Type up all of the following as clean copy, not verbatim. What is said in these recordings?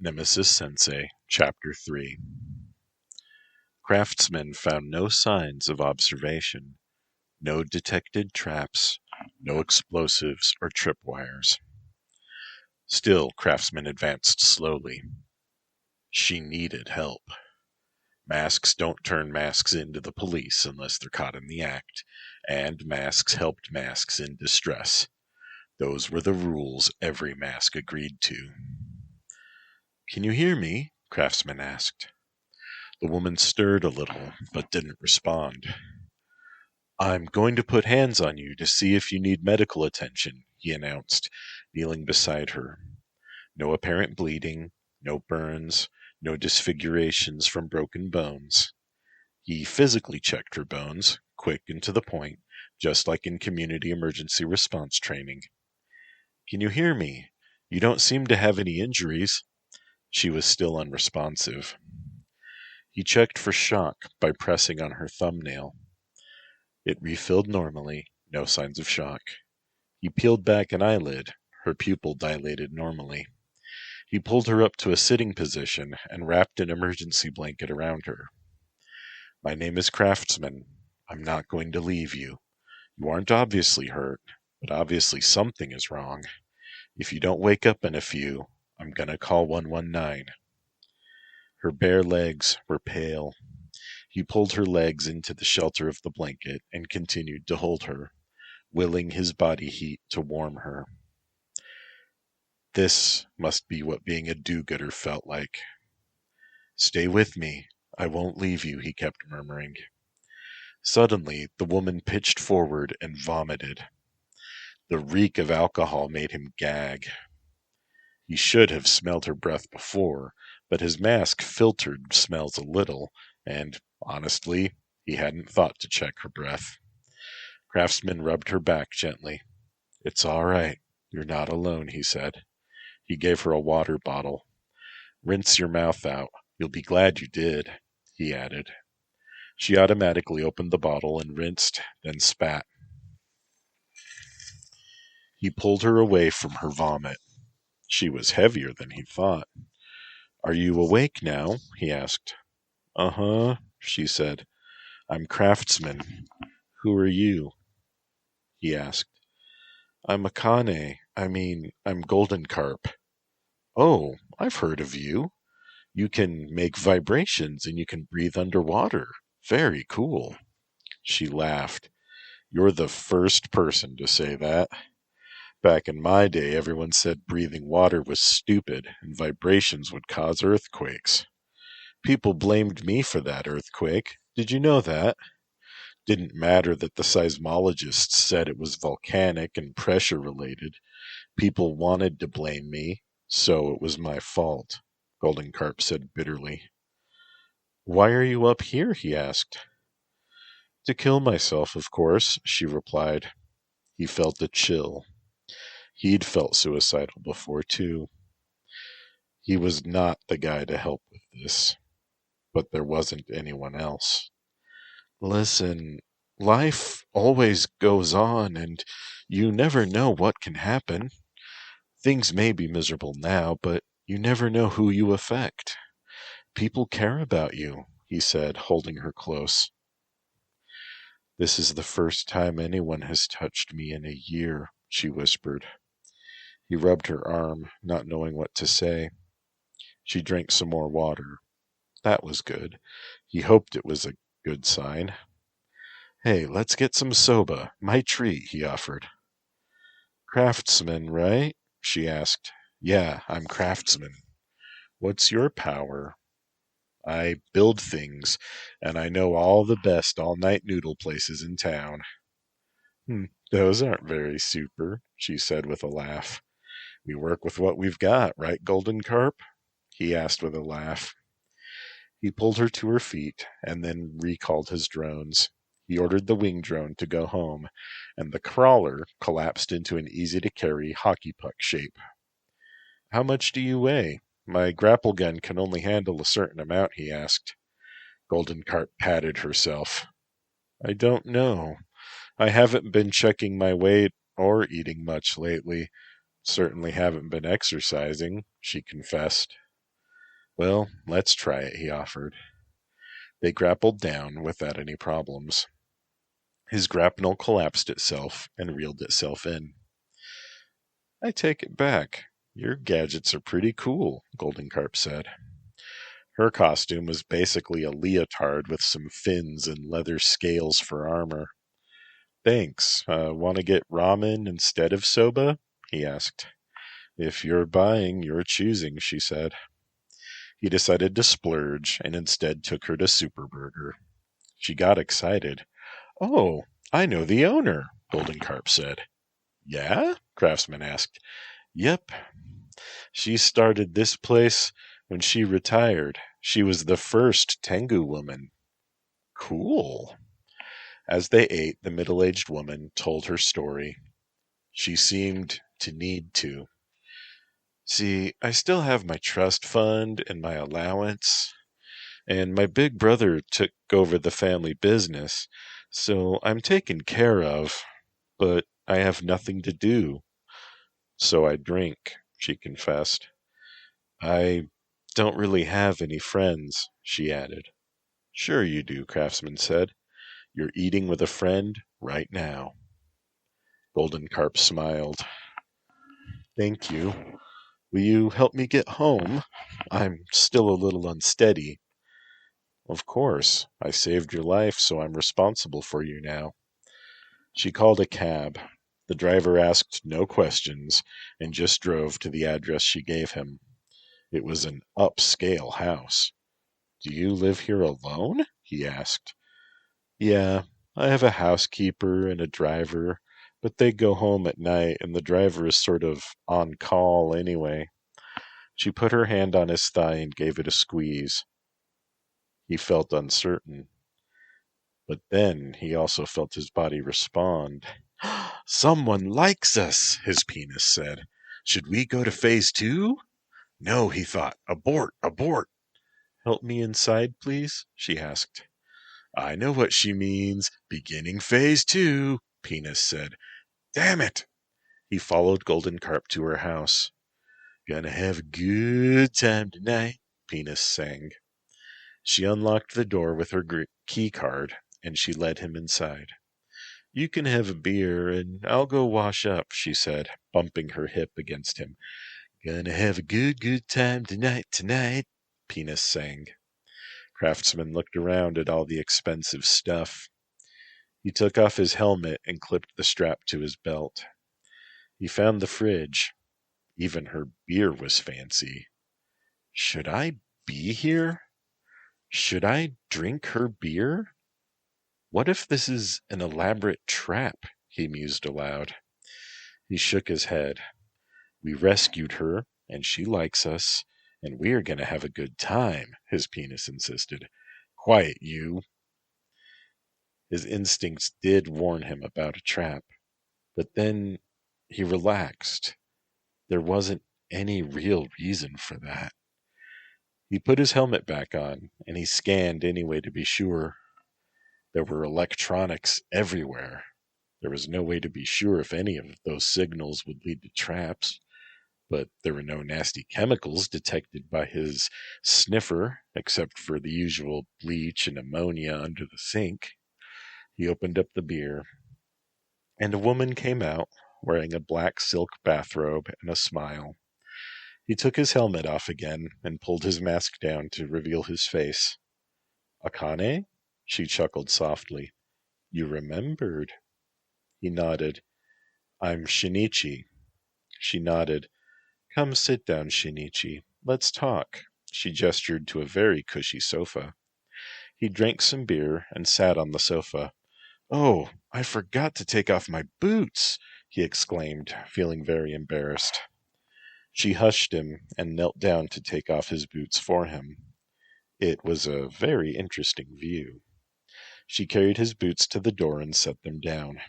Nemesis Sensei, Chapter 3. Craftsmen found no signs of observation, no detected traps, no explosives or tripwires. Still, craftsmen advanced slowly. She needed help. Masks don't turn masks into the police unless they're caught in the act, and masks helped masks in distress. Those were the rules every mask agreed to. "Can you hear me?" Craftsman asked. The woman stirred a little, but didn't respond. "I'm going to put hands on you to see if you need medical attention," he announced, kneeling beside her. No apparent bleeding, no burns, no disfigurations from broken bones. He physically checked her bones, quick and to the point, just like in community emergency response training. "Can you hear me? You don't seem to have any injuries." She was still unresponsive. He checked for shock by pressing on her thumbnail. It refilled normally, no signs of shock. He peeled back an eyelid, her pupil dilated normally. He pulled her up to a sitting position and wrapped an emergency blanket around her. "My name is Craftsman. I'm not going to leave you. You aren't obviously hurt, but obviously something is wrong. If you don't wake up in a few, I'm gonna call 119. Her bare legs were pale. He pulled her legs into the shelter of the blanket and continued to hold her, willing his body heat to warm her. This must be what being a do-gooder felt like. "Stay with me. I won't leave you," he kept murmuring. Suddenly, the woman pitched forward and vomited. The reek of alcohol made him gag. He should have smelled her breath before, but his mask filtered smells a little, and, honestly, he hadn't thought to check her breath. Craftsman rubbed her back gently. "It's all right. You're not alone," he said. He gave her a water bottle. "Rinse your mouth out. You'll be glad you did," he added. She automatically opened the bottle and rinsed, then spat. He pulled her away from her vomit. She was heavier than he thought. "Are you awake now?" he asked. "Uh-huh," she said. "I'm Craftsman. Who are you?" he asked. "I'm Akane. I'm Golden Carp." "Oh, I've heard of you. You can make vibrations and you can breathe underwater. Very cool." She laughed. "You're the first person to say that. Back in my day, everyone said breathing water was stupid and vibrations would cause earthquakes. People blamed me for that earthquake. Did you know that? Didn't matter that the seismologists said it was volcanic and pressure related. People wanted to blame me, so it was my fault," Golden Carp said bitterly. "Why are you up here?" he asked. "To kill myself, of course," she replied. He felt a chill. He'd felt suicidal before, too. He was not the guy to help with this, but there wasn't anyone else. "Listen, life always goes on, and you never know what can happen. Things may be miserable now, but you never know who you affect. People care about you," he said, holding her close. "This is the first time anyone has touched me in a year," she whispered. He rubbed her arm, not knowing what to say. She drank some more water. That was good. He hoped it was a good sign. "Hey, let's get some soba. My treat," he offered. "Craftsman, right?" she asked. "Yeah, I'm Craftsman." "What's your power?" "I build things, and I know all the best all-night noodle places in town." Those aren't very super," she said with a laugh. "We work with what we've got, right, Golden Carp?" he asked with a laugh. He pulled her to her feet, and then recalled his drones. He ordered the wing drone to go home, and the crawler collapsed into an easy-to-carry hockey puck shape. "How much do you weigh? My grapple gun can only handle a certain amount," he asked. Golden Carp patted herself. "I don't know. I haven't been checking my weight or eating much lately. Certainly haven't been exercising," she confessed. Well, let's try it, he offered. They grappled down without any problems. His grapnel collapsed itself and reeled itself in. I take it back. Your gadgets are pretty cool, Golden Carp said. Her costume was basically a leotard with some fins and leather scales for armor. Thanks. Want to get ramen instead of soba? He asked. If you're buying, you're choosing, she said. He decided to splurge and instead took her to Superburger. She got excited. Oh, I know the owner, Golden Carp said. Yeah? Craftsman asked. Yep. She started this place when she retired. She was the first Tengu woman. Cool. As they ate, the middle-aged woman told her story. She seemed to need to. See, I still have my trust fund and my allowance, and my big brother took over the family business, so I'm taken care of, but I have nothing to do. So I drink, she confessed. I don't really have any friends, she added. Sure you do, Craftsman said. You're eating with a friend right now. Golden Carp smiled. Thank you. Will you help me get home? I'm still a little unsteady. Of course. I saved your life, so I'm responsible for you now. She called a cab. The driver asked no questions and just drove to the address she gave him. It was an upscale house. Do you live here alone? He asked. Yeah, I have a housekeeper and a driver, but they go home at night and the driver is sort of on call anyway. She put her hand on his thigh and gave it a squeeze. He felt uncertain, but then he also felt his body respond. Someone likes us, his penis said. Should we go to phase 2? No, he thought. Abort, abort. Help me inside, please, she asked. I know what she means. Beginning phase 2, Penis said. Damn it! He followed Golden Carp to her house. Gonna have a good time tonight, Penis sang. She unlocked the door with her key card, and she led him inside. You can have a beer, and I'll go wash up, she said, bumping her hip against him. Gonna have a good time tonight, Penis sang. Craftsman looked around at all the expensive stuff. He took off his helmet and clipped the strap to his belt. He found the fridge. Even her beer was fancy. Should I be here? Should I drink her beer? What if this is an elaborate trap? He mused aloud. He shook his head. We rescued her, and she likes us, and we are going to have a good time, his penis insisted. Quiet, you. His instincts did warn him about a trap, but then he relaxed. There wasn't any real reason for that. He put his helmet back on, and he scanned anyway to be sure. There were electronics everywhere. There was no way to be sure if any of those signals would lead to traps, but there were no nasty chemicals detected by his sniffer, except for the usual bleach and ammonia under the sink. He opened up the beer, and a woman came out, wearing a black silk bathrobe and a smile. He took his helmet off again and pulled his mask down to reveal his face. Akane? She chuckled softly. You remembered. He nodded. I'm Shinichi. She nodded. Come sit down, Shinichi. Let's talk. She gestured to a very cushy sofa. He drank some beer and sat on the sofa. Oh, I forgot to take off my boots, he exclaimed, feeling very embarrassed. She hushed him and knelt down to take off his boots for him. It was a very interesting view. She carried his boots to the door and set them down.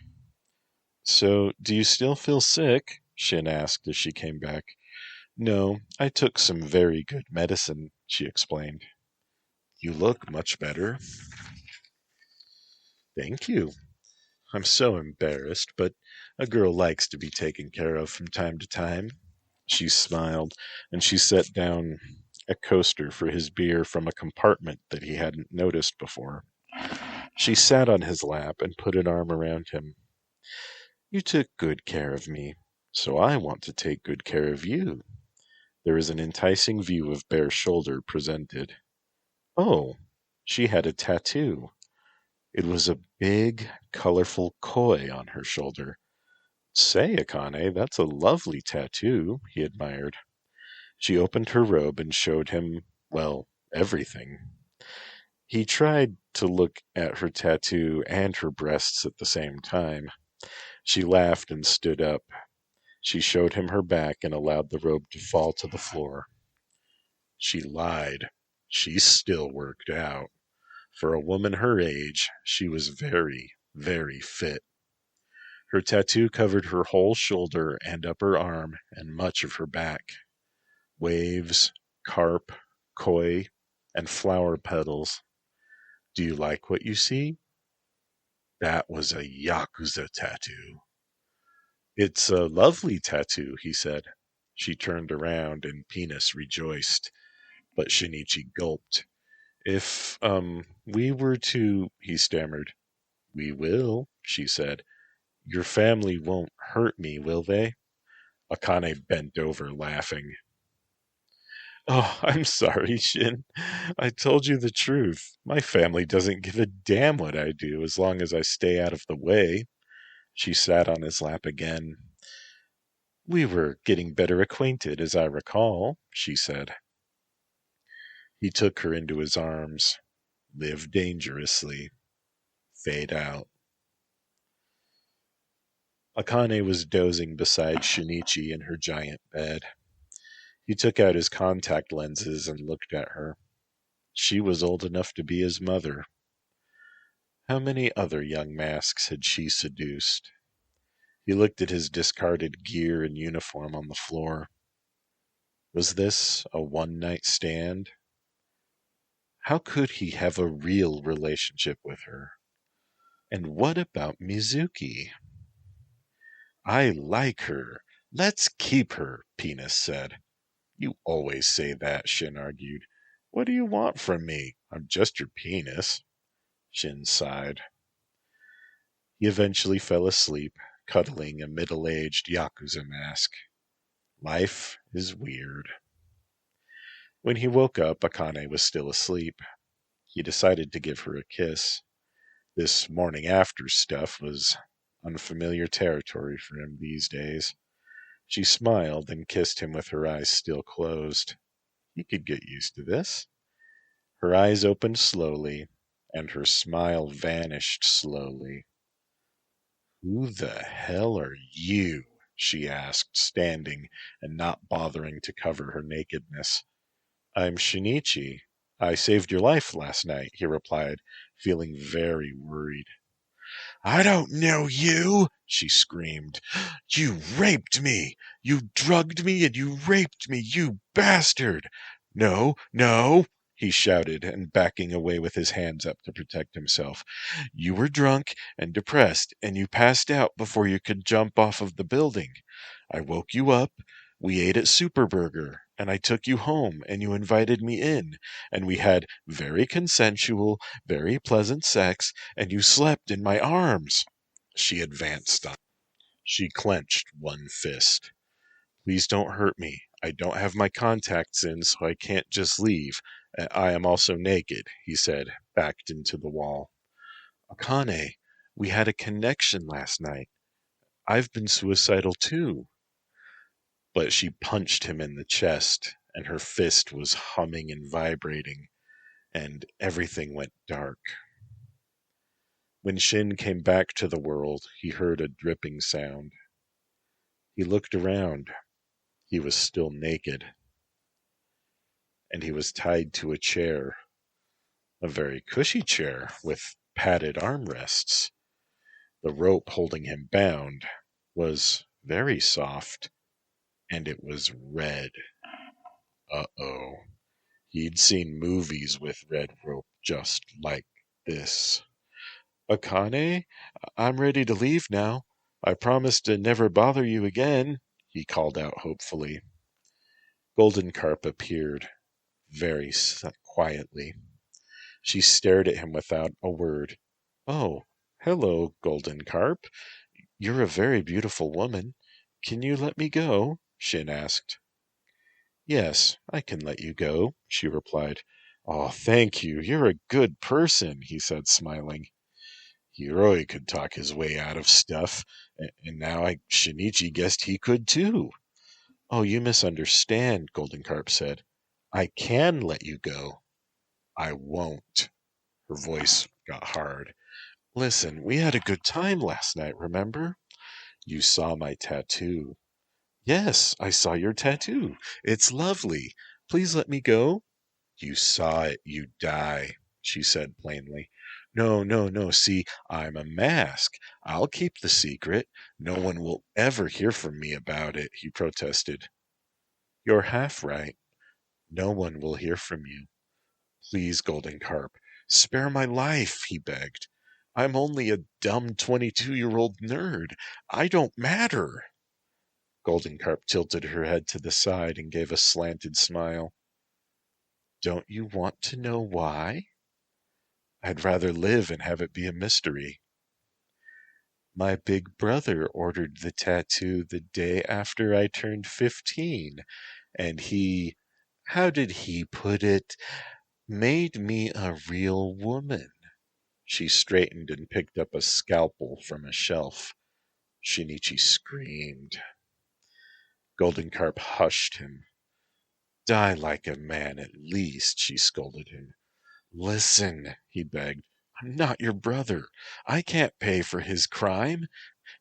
So, do you still feel sick? Shin asked as she came back. No, I took some very good medicine, she explained. You look much better. Thank you. I'm so embarrassed, but a girl likes to be taken care of from time to time. She smiled, and she sat down a coaster for his beer from a compartment that he hadn't noticed before. She sat on his lap and put an arm around him. You took good care of me, so I want to take good care of you. There is an enticing view of bare shoulder presented. Oh, she had a tattoo. It was a big, colorful koi on her shoulder. Say, Akane, that's a lovely tattoo, he admired. She opened her robe and showed him, well, everything. He tried to look at her tattoo and her breasts at the same time. She laughed and stood up. She showed him her back and allowed the robe to fall to the floor. She lied. She still worked out. For a woman her age, she was very, very fit. Her tattoo covered her whole shoulder and upper arm and much of her back. Waves, carp, koi, and flower petals. Do you like what you see? That was a Yakuza tattoo. It's a lovely tattoo, he said. She turned around and Penis rejoiced, but Shinichi gulped. If, we were to, he stammered. We will, she said. Your family won't hurt me, will they? Akane bent over, laughing. Oh, I'm sorry, Shin. I told you the truth. My family doesn't give a damn what I do as long as I stay out of the way. She sat on his lap again. We were getting better acquainted, as I recall, she said. He took her into his arms. Live dangerously. Fade out. Akane was dozing beside Shinichi in her giant bed. He took out his contact lenses and looked at her. She was old enough to be his mother. How many other young masks had she seduced? He looked at his discarded gear and uniform on the floor. Was this a one-night stand? How could he have a real relationship with her? And what about Mizuki? I like her. Let's keep her, Penis said. You always say that, Shin argued. What do you want from me? I'm just your penis. Shin sighed. He eventually fell asleep, cuddling a middle-aged Yakuza mask. Life is weird. When he woke up, Akane was still asleep. He decided to give her a kiss. This morning after stuff was unfamiliar territory for him these days. She smiled and kissed him with her eyes still closed. He could get used to this. Her eyes opened slowly, and her smile vanished slowly. Who the hell are you? She asked, standing and not bothering to cover her nakedness. I'm Shinichi. I saved your life last night, he replied, feeling very worried. I don't know you, she screamed. You raped me. You drugged me and you raped me, you bastard. No, no, he shouted, and backing away with his hands up to protect himself. You were drunk and depressed, and you passed out before you could jump off of the building. I woke you up. We ate at Superburger, and I took you home, and you invited me in, and we had very consensual, very pleasant sex, and you slept in my arms. She advanced on. She clenched one fist. Please don't hurt me. I don't have my contacts in, so I can't just leave. I am also naked, he said, backed into the wall. Akane, we had a connection last night. I've been suicidal too. But she punched him in the chest, and her fist was humming and vibrating, and everything went dark. When Shin came back to the world, he heard a dripping sound. He looked around. He was still naked. And he was tied to a chair, a very cushy chair with padded armrests. The rope holding him bound was very soft, and it was red. Uh-oh. He'd seen movies with red rope just like this. Akane, I'm ready to leave now. I promise to never bother you again, he called out hopefully. Golden Carp appeared. very quietly. She stared at him without a word. Oh, hello, Golden Carp. You're a very beautiful woman. Can you let me go? Shin asked. Yes, I can let you go, she replied. Oh, thank you. You're a good person, he said, smiling. Hiroi could talk his way out of stuff, and now Shinichi guessed he could too. Oh, you misunderstand, Golden Carp said. I can let you go. I won't. Her voice got hard. Listen, we had a good time last night, remember? You saw my tattoo. Yes, I saw your tattoo. It's lovely. Please let me go. You saw it, you die, she said plainly. No, no, no. See, I'm a mask. I'll keep the secret. No one will ever hear from me about it, he protested. You're half right. No one will hear from you. Please, Golden Carp, spare my life, he begged. I'm only a dumb 22-year-old nerd. I don't matter. Golden Carp tilted her head to the side and gave a slanted smile. Don't you want to know why? I'd rather live and have it be a mystery. My big brother ordered the tattoo the day after I turned 15, and how did he put it? Made me a real woman. She straightened and picked up a scalpel from a shelf. Shinichi screamed. Golden Carp hushed him. Die like a man at least, she scolded him. Listen, he begged. I'm not your brother. I can't pay for his crime.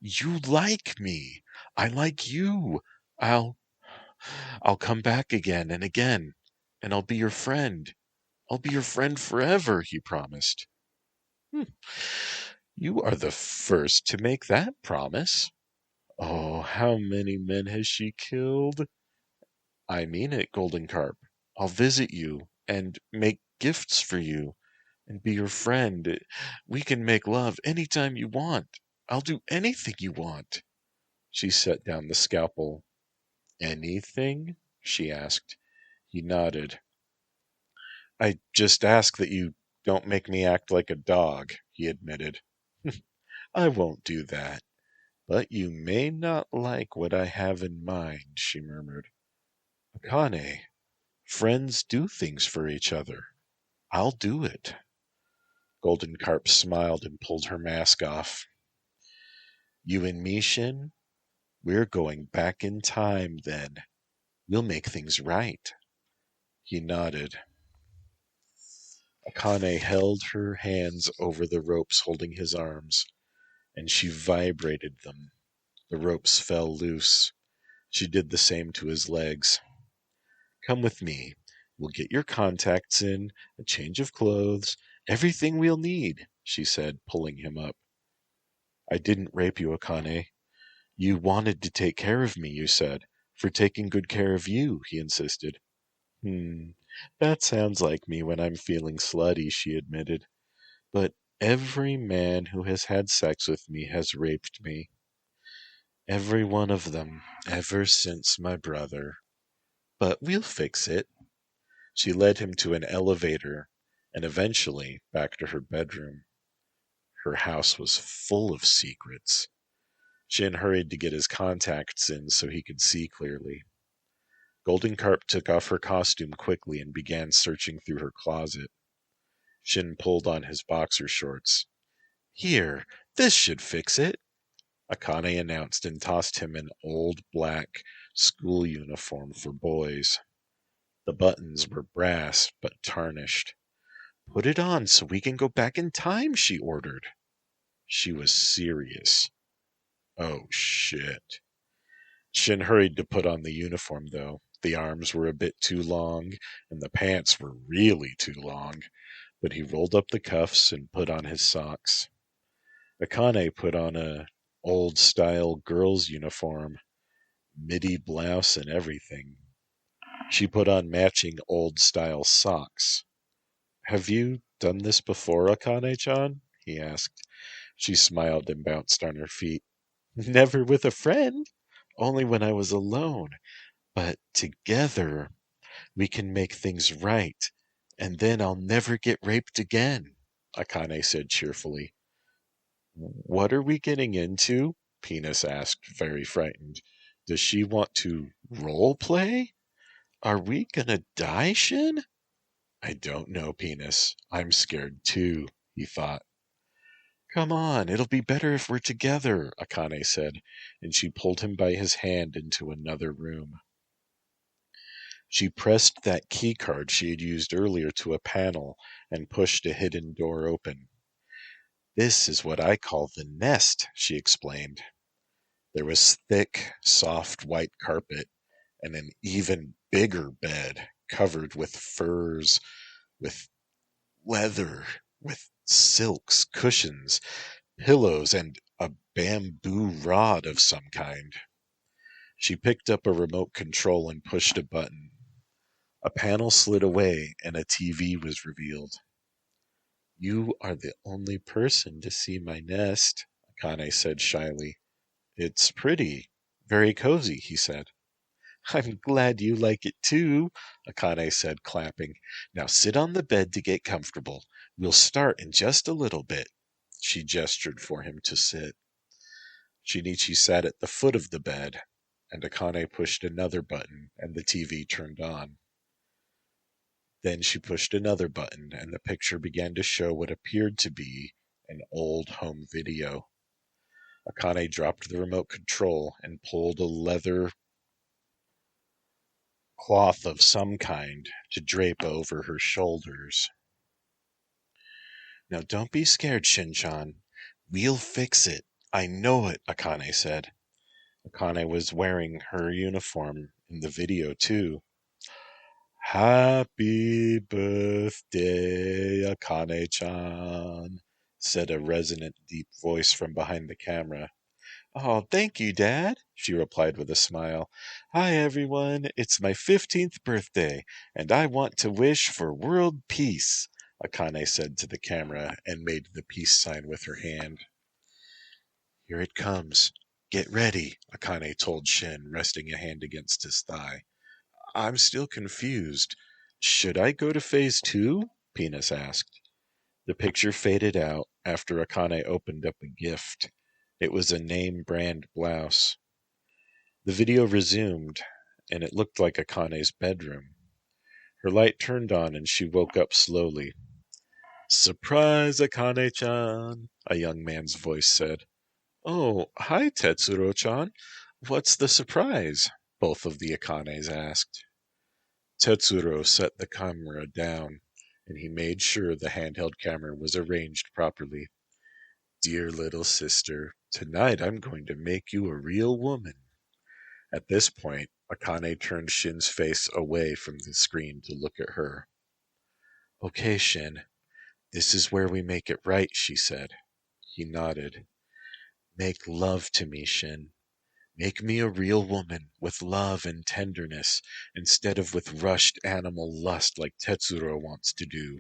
You like me. I like you. I'll I'll come back again and again, and I'll be your friend. I'll be your friend forever, he promised. Hmm. You are the first to make that promise. Oh, how many men has she killed? I mean it, Golden Carp. I'll visit you and make gifts for you and be your friend. We can make love anytime you want. I'll do anything you want. She set down the scalpel. Anything? She asked. He nodded. I just ask that you don't make me act like a dog, he admitted. I won't do that. But you may not like what I have in mind, she murmured. Akane, friends do things for each other. I'll do it. Golden Carp smiled and pulled her mask off. You and me, Shin? We're going back in time, then. We'll make things right. He nodded. Akane held her hands over the ropes holding his arms, and she vibrated them. The ropes fell loose. She did the same to his legs. Come with me. We'll get your contacts in, a change of clothes, everything we'll need, she said, pulling him up. I didn't rape you, Akane. You wanted to take care of me, you said. For taking good care of you, he insisted. That sounds like me when I'm feeling slutty, she admitted. But every man who has had sex with me has raped me. Every one of them, ever since my brother. But we'll fix it. She led him to an elevator and eventually back to her bedroom. Her house was full of secrets. Shin hurried to get his contacts in so he could see clearly. Golden Carp took off her costume quickly and began searching through her closet. Shin pulled on his boxer shorts. Here, this should fix it, Akane announced and tossed him an old black school uniform for boys. The buttons were brass but tarnished. Put it on so we can go back in time, she ordered. She was serious. Oh, shit. Shin hurried to put on the uniform, though. The arms were a bit too long, and the pants were really too long, but he rolled up the cuffs and put on his socks. Akane put on a old-style girl's uniform, midi blouse and everything. She put on matching old-style socks. Have you done this before, Akane-chan? He asked. She smiled and bounced on her feet. Never with a friend. Only when I was alone. But together, We can make things right, and then I'll never get raped again, Akane said cheerfully. What are we getting into? Penis asked, very frightened. Does she want to role play? Are we gonna die, Shin? I don't know, Penis. I'm scared too, he thought. Come on, it'll be better if we're together, Akane said, and she pulled him by his hand into another room. She pressed that key card she had used earlier to a panel and pushed a hidden door open. This is what I call the nest, she explained. There was thick, soft white carpet and an even bigger bed covered with furs, with leather, with silks, cushions, pillows, and a bamboo rod of some kind. She picked up a remote control and pushed a button. A panel slid away and a TV was revealed. You are the only person to see my nest, Akane said shyly. It's pretty, very cozy, he said. I'm glad you like it too, Akane said, clapping. Now sit on the bed to get comfortable. We'll start in just a little bit. She gestured for him to sit. Shinichi sat at the foot of the bed, and Akane pushed another button, and the TV turned on. Then she pushed another button, and the picture began to show what appeared to be an old home video. Akane dropped the remote control and pulled a leather cloth of some kind to drape over her shoulders. Now don't be scared, Shinchan. We'll fix it. I know it, Akane said. Akane was wearing her uniform in the video, too. Happy birthday, Akane-chan, said a resonant, deep voice from behind the camera. Oh, thank you, Dad, she replied with a smile. Hi, everyone. It's my 15th birthday, and I want to wish for world peace, Akane said to the camera and made the peace sign with her hand. Here it comes. Get ready, Akane told Shin, resting a hand against his thigh. I'm still confused. Should I go to phase 2? Penis asked. The picture faded out after Akane opened up a gift. It was a name brand blouse. The video resumed, and it looked like Akane's bedroom. Her light turned on and she woke up slowly. Surprise, Akane-chan, a young man's voice said. Oh, hi, Tetsuro-chan. What's the surprise? Both of the Akanes asked. Tetsuro set the camera down, and he made sure the handheld camera was arranged properly. Dear little sister, tonight I'm going to make you a real woman. At this point, Akane turned Shin's face away from the screen to look at her. Okay, Shin, this is where we make it right, she said. He nodded. Make love to me, Shin. Make me a real woman with love and tenderness instead of with rushed animal lust like Tetsuro wants to do.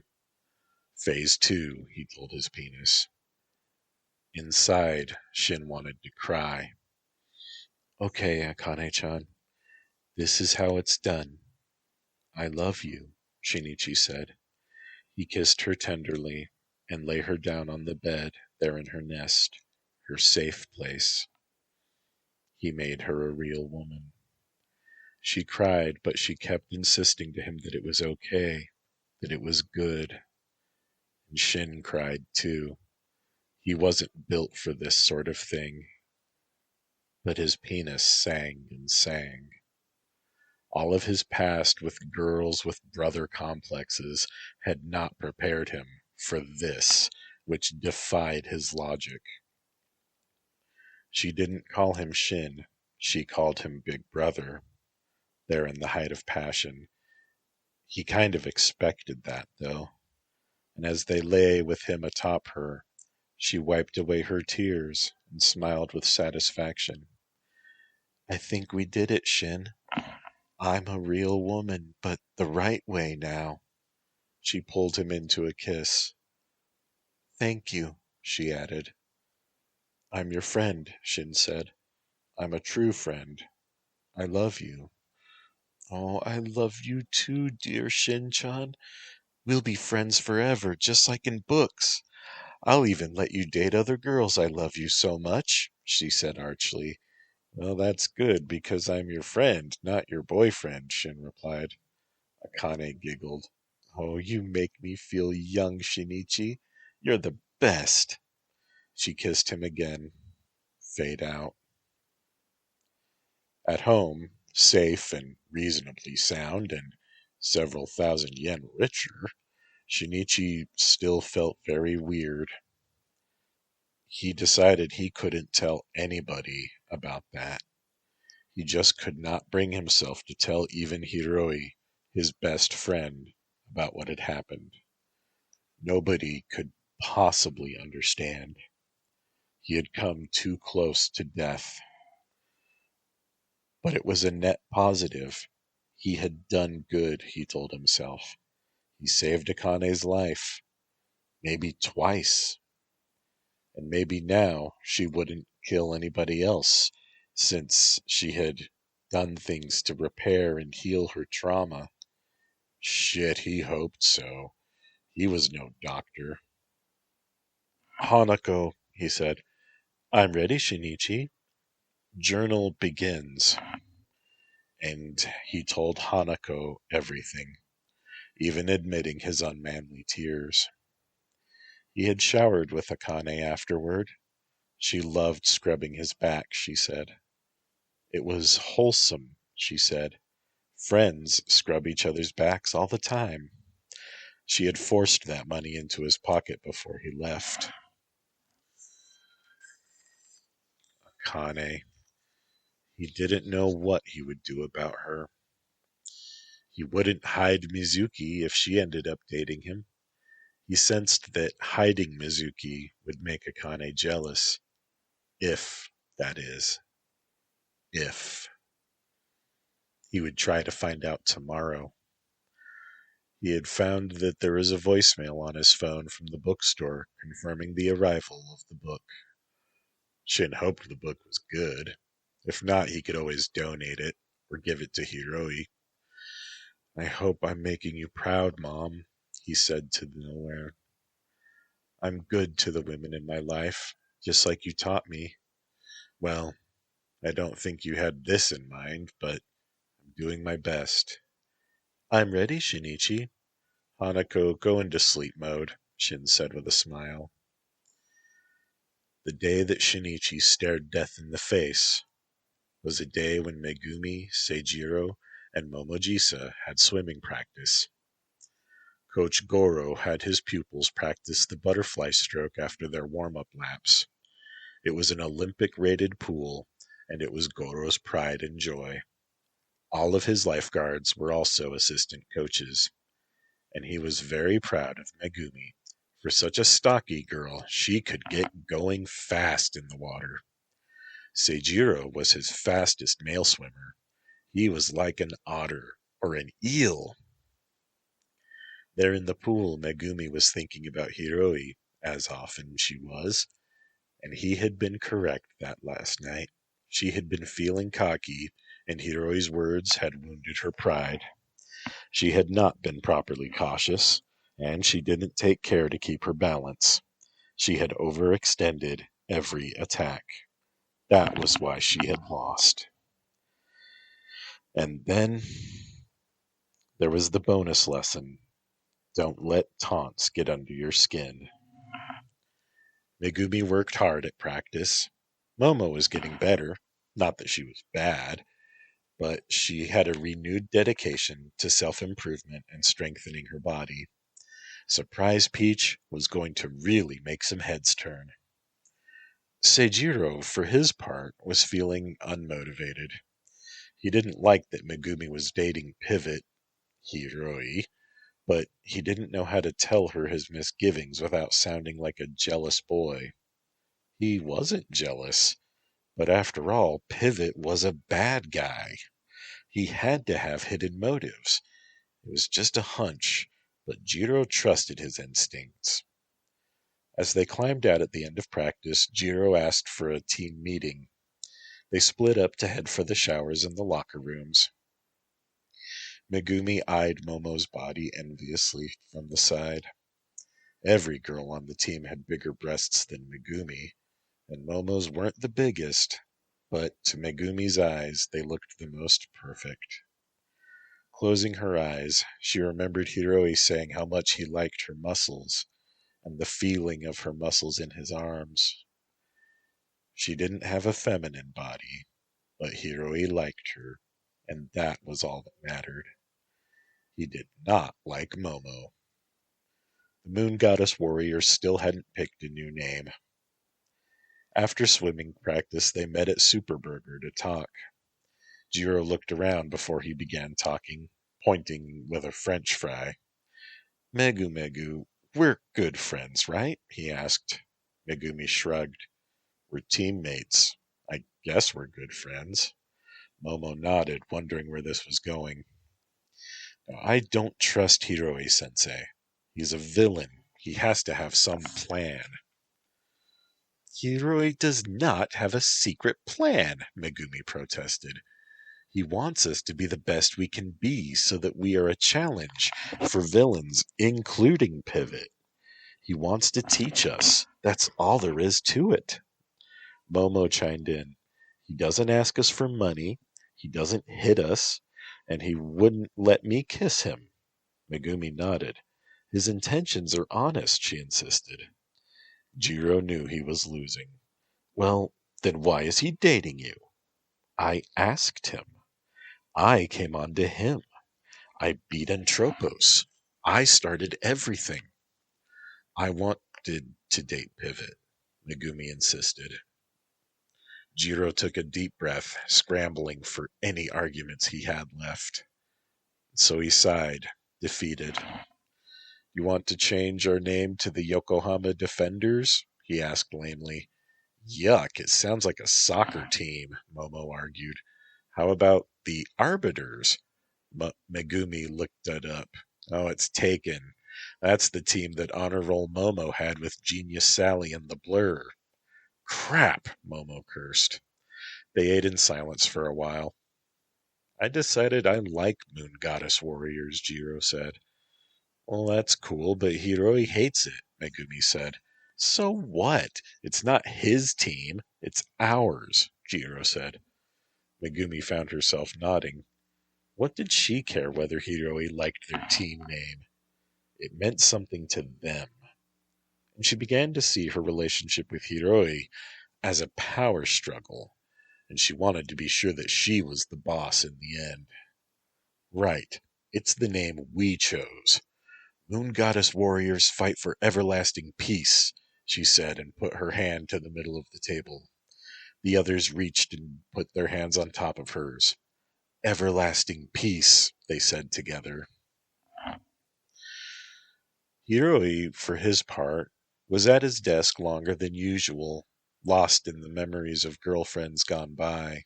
Phase 2, he told his penis. Inside, Shin wanted to cry. Okay, Akane-chan. This is how it's done. I love you, Shinichi said. He kissed her tenderly and lay her down on the bed there in her nest, her safe place. He made her a real woman. She cried, but she kept insisting to him that it was okay, that it was good. And Shin cried too. He wasn't built for this sort of thing. But his penis sang and sang. All of his past with girls with brother complexes had not prepared him for this, which defied his logic. She didn't call him Shin. She called him Big Brother. There in the height of passion. He kind of expected that, though. And as they lay with him atop her, she wiped away her tears and smiled with satisfaction. I think we did it, Shin. I'm a real woman, but the right way now. She pulled him into a kiss. Thank you, she added. I'm your friend, Shin said. I'm a true friend. I love you. Oh, I love you too, dear Shin-chan. We'll be friends forever, just like in books. I'll even let you date other girls, I love you so much, she said archly. Well, that's good, because I'm your friend, not your boyfriend, Shin replied. Akane giggled. Oh, you make me feel young, Shinichi. You're the best. She kissed him again. Fade out. At home, safe and reasonably sound, and several thousand yen richer, Shinichi still felt very weird. He decided he couldn't tell anybody about that. He just could not bring himself to tell even Hiroi, his best friend, about what had happened. Nobody could possibly understand. He had come too close to death. But it was a net positive. He had done good, he told himself. He saved Akane's life, maybe twice. And maybe now she wouldn't kill anybody else, since she had done things to repair and heal her trauma. Shit, he hoped so. He was no doctor. Hanako, he said. I'm ready, Shinichi. Journal begins. And he told Hanako everything, even admitting his unmanly tears. He had showered with Akane afterward. She loved scrubbing his back, she said. It was wholesome, she said. Friends scrub each other's backs all the time. She had forced that money into his pocket before he left. Akane. He didn't know what he would do about her. He wouldn't hide Mizuki if she ended up dating him. He sensed that hiding Mizuki would make Akane jealous. If, that is. If. He would try to find out tomorrow. He had found that there was a voicemail on his phone from the bookstore confirming the arrival of the book. Shin hoped the book was good. If not, he could always donate it or give it to Hiroi. I hope I'm making you proud, Mom, he said to nowhere. I'm good to the women in my life, just like you taught me. Well, I don't think you had this in mind, but I'm doing my best. I'm ready, Shinichi. Hanako, go into sleep mode, Shin said with a smile. The day that Shinichi stared death in the face was a day when Megumi, Seijiro, and Momojisa had swimming practice. Coach Goro had his pupils practice the butterfly stroke after their warm-up laps. It was an Olympic-rated pool, and it was Goro's pride and joy. All of his lifeguards were also assistant coaches, and he was very proud of Megumi. For such a stocky girl, she could get going fast in the water. Seijiro was his fastest male swimmer. He was like an otter or an eel. There in the pool, Megumi was thinking about Hiroi, as often she was, and he had been correct that last night. She had been feeling cocky, and Hiroi's words had wounded her pride. She had not been properly cautious, and she didn't take care to keep her balance. She had overextended every attack. That was why she had lost. And then there was the bonus lesson. Don't let taunts get under your skin. Megumi worked hard at practice. Momo was getting better. Not that she was bad, but she had a renewed dedication to self-improvement and strengthening her body. Surprise Peach was going to really make some heads turn. Seijiro, for his part, was feeling unmotivated. He didn't like that Megumi was dating Pivot, Hiroi, but he didn't know how to tell her his misgivings without sounding like a jealous boy. He wasn't jealous, but after all, Pivot was a bad guy. He had to have hidden motives. It was just a hunch, but Jiro trusted his instincts. As they climbed out at the end of practice, Jiro asked for a team meeting. They split up to head for the showers in the locker rooms. Megumi eyed Momo's body enviously from the side. Every girl on the team had bigger breasts than Megumi, and Momo's weren't the biggest, but to Megumi's eyes they looked the most perfect. Closing her eyes, she remembered Hiroi saying how much he liked her muscles, and the feeling of her muscles in his arms. She didn't have a feminine body, but Hiroi liked her, and that was all that mattered. He did not like Momo. The Moon Goddess warriors still hadn't picked a new name. After swimming practice, they met at Superburger to talk. Jiro looked around before he began talking, pointing with a French fry. Megu, we're good friends, right? He asked. Megumi shrugged. We're teammates. I guess we're good friends. Momo nodded, wondering where this was going. Now, I don't trust Hiroi Sensei. He's a villain. He has to have some plan. Hiroi does not have a secret plan, Megumi protested. He wants us to be the best we can be so that we are a challenge for villains, including Pivot. He wants to teach us. That's all there is to it. Momo chimed in. He doesn't ask us for money. He doesn't hit us. And he wouldn't let me kiss him. Megumi nodded. His intentions are honest, she insisted. Jiro knew he was losing. Well, then why is he dating you? I asked him. I came on to him. I beat Entropos. I started everything. I wanted to date Pivot, Megumi insisted. Jiro took a deep breath, scrambling for any arguments he had left. So he sighed, defeated. You want to change our name to the Yokohama Defenders? He asked lamely. Yuck, it sounds like a soccer team, Momo argued. How about the Arbiters? Megumi looked that up. Oh, it's taken. That's the team that Honor Roll Momo had with Genius Sally and the Blur. Crap, Momo cursed. They ate in silence for a while. I decided I like Moon Goddess Warriors, Jiro said. Well, that's cool, but Hiroi hates it, Megumi said. So what? It's not his team. It's ours, Jiro said. Megumi found herself nodding. What did she care whether Hiroi liked their team name? It meant something to them. And she began to see her relationship with Hiroi as a power struggle, and she wanted to be sure that she was the boss in the end. Right. It's the name we chose. Moon Goddess Warriors fight for everlasting peace, she said, and put her hand to the middle of the table. The others reached and put their hands on top of hers. Everlasting peace, they said together. Hiroi, for his part, was at his desk longer than usual, lost in the memories of girlfriends gone by.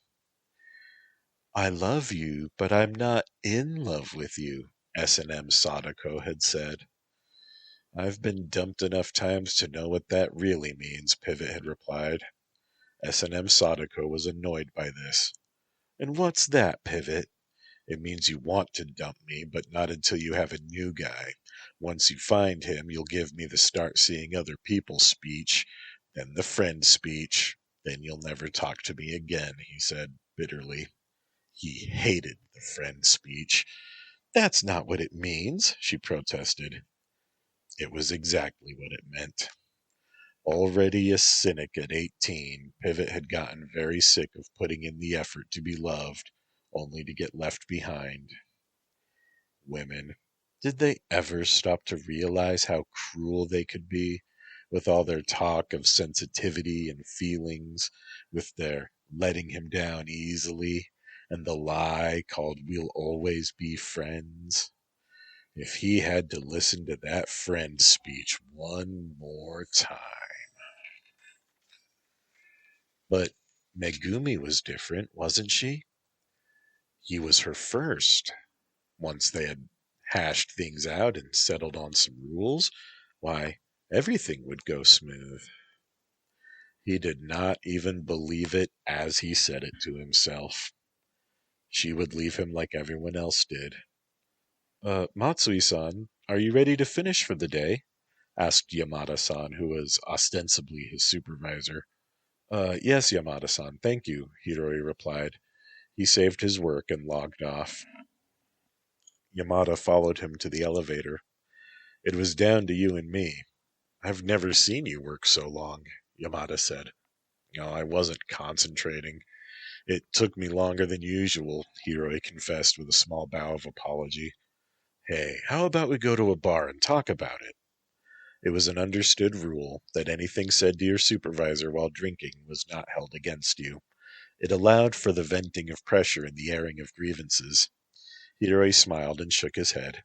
I love you, but I'm not in love with you, S&M Sadako had said. I've been dumped enough times to know what that really means, Pivot had replied. S&M Sadako was annoyed by this. And what's that, Pivot? It means you want to dump me, but not until you have a new guy. Once you find him, you'll give me the start seeing other people speech, then the friend speech, then you'll never talk to me again, he said bitterly. He hated the friend speech. That's not what it means, she protested. It was exactly what it meant. Already a cynic at 18, Pivot had gotten very sick of putting in the effort to be loved, only to get left behind. Women. Did they ever stop to realize how cruel they could be, with all their talk of sensitivity and feelings, with their letting him down easily, and the lie called we'll always be friends? If he had to listen to that friend speech one more time. But Megumi was different, wasn't she? He was her first. Once they had hashed things out and settled on some rules, why, everything would go smooth. He did not even believe it as he said it to himself. She would leave him like everyone else did. Matsui-san, are you ready to finish for the day? Asked Yamada-san, who was ostensibly his supervisor. Yes, Yamada-san, thank you, Hiroi replied. He saved his work and logged off. Yamada followed him to the elevator. It was down to you and me. I've never seen you work so long, Yamada said. No, I wasn't concentrating. It took me longer than usual, Hiroi confessed with a small bow of apology. Hey, how about we go to a bar and talk about it? It was an understood rule that anything said to your supervisor while drinking was not held against you. It allowed for the venting of pressure and the airing of grievances. Hiroi smiled and shook his head.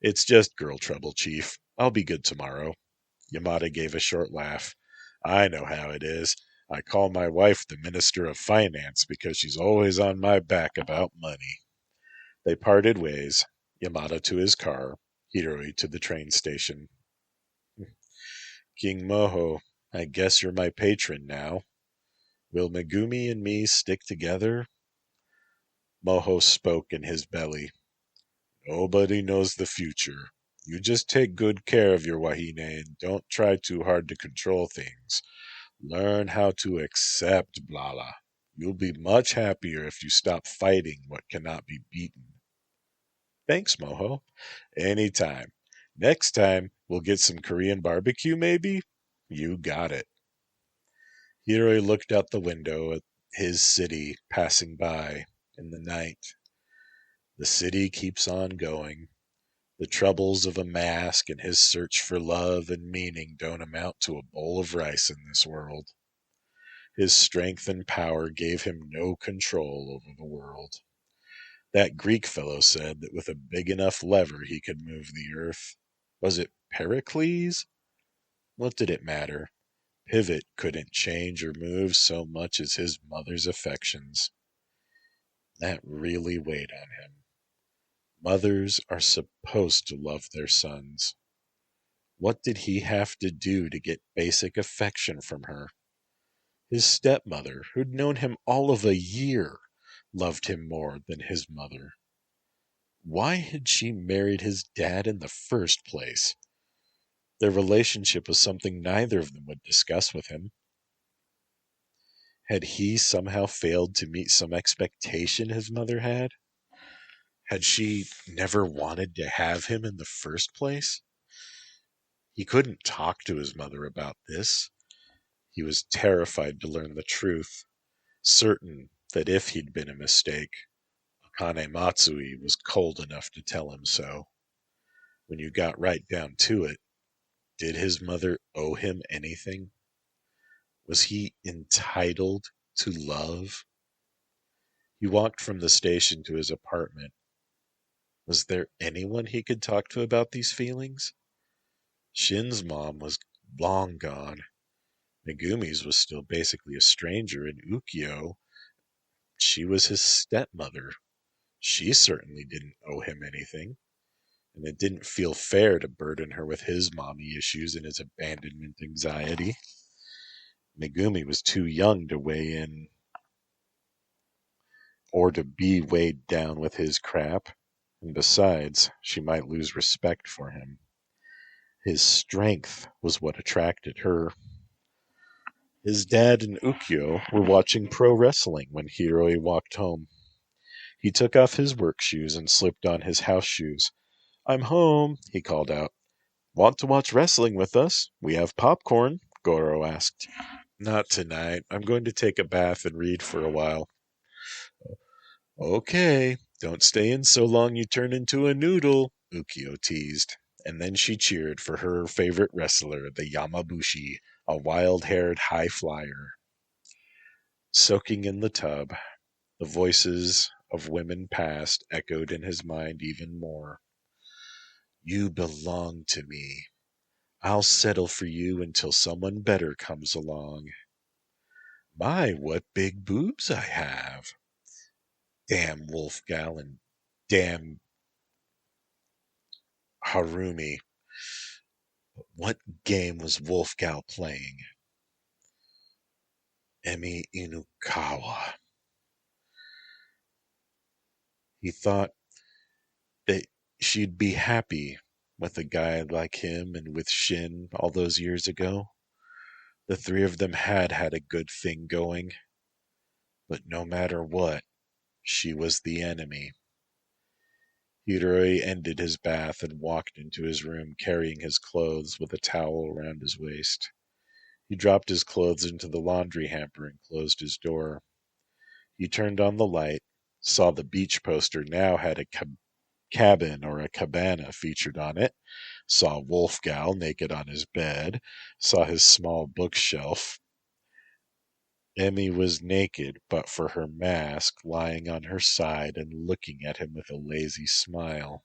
It's just girl trouble, Chief. I'll be good tomorrow. Yamada gave a short laugh. I know how it is. I call my wife the Minister of Finance because she's always on my back about money. They parted ways, Yamada to his car, Hiroi to the train station. King Moho, I guess you're my patron now. Will Megumi and me stick together? Moho spoke in his belly. Nobody knows the future. You just take good care of your wahine and don't try too hard to control things. Learn how to accept Blala. You'll be much happier if you stop fighting what cannot be beaten. Thanks, Moho. Anytime. Next time, we'll get some Korean barbecue, maybe? You got it. Hiroi looked out the window at his city passing by in the night. The city keeps on going. The troubles of a mask and his search for love and meaning don't amount to a bowl of rice in this world. His strength and power gave him no control over the world. That Greek fellow said that with a big enough lever he could move the earth. Was it Pericles? What did it matter? Pivot couldn't change or move so much as his mother's affections. That really weighed on him. Mothers are supposed to love their sons. What did he have to do to get basic affection from her? His stepmother, who'd known him all of a year, loved him more than his mother. Why had she married his dad in the first place? Their relationship was something neither of them would discuss with him. Had he somehow failed to meet some expectation his mother had? Had she never wanted to have him in the first place? He couldn't talk to his mother about this. He was terrified to learn the truth, certain that if he'd been a mistake, Akane Matsui was cold enough to tell him so. When you got right down to it, did his mother owe him anything? Was he entitled to love? He walked from the station to his apartment. Was there anyone he could talk to about these feelings? Shin's mom was long gone. Megumi's was still basically a stranger, and Ukyo, she was his stepmother. She certainly didn't owe him anything, and it didn't feel fair to burden her with his mommy issues and his abandonment anxiety. Megumi was too young to weigh in or to be weighed down with his crap, and besides, she might lose respect for him. His strength was what attracted her. His dad and Ukyo were watching pro wrestling when Hiroi walked home. He took off his work shoes and slipped on his house shoes. I'm home, he called out. Want to watch wrestling with us? We have popcorn, Goro asked. Not tonight. I'm going to take a bath and read for a while. Okay, don't stay in so long you turn into a noodle, Ukyo teased. And then she cheered for her favorite wrestler, the Yamabushi, a wild-haired high flyer. Soaking in the tub, the voices of women past echoed in his mind even more. You belong to me. I'll settle for you until someone better comes along. My, what big boobs I have. Damn Wolfgal and damn Harumi. What game was Wolfgal playing? Emi Inukawa. He thought that she'd be happy with a guy like him and with Shin all those years ago. The three of them had a good thing going, but no matter what, she was the enemy. Hiroi ended his bath and walked into his room carrying his clothes with a towel around his waist. He dropped his clothes into the laundry hamper and closed his door. He turned on the light, saw the beach poster now had a cabin or a cabana featured on it, saw Wolfgal naked on his bed, saw his small bookshelf. Emmy was naked but for her mask, lying on her side and looking at him with a lazy smile.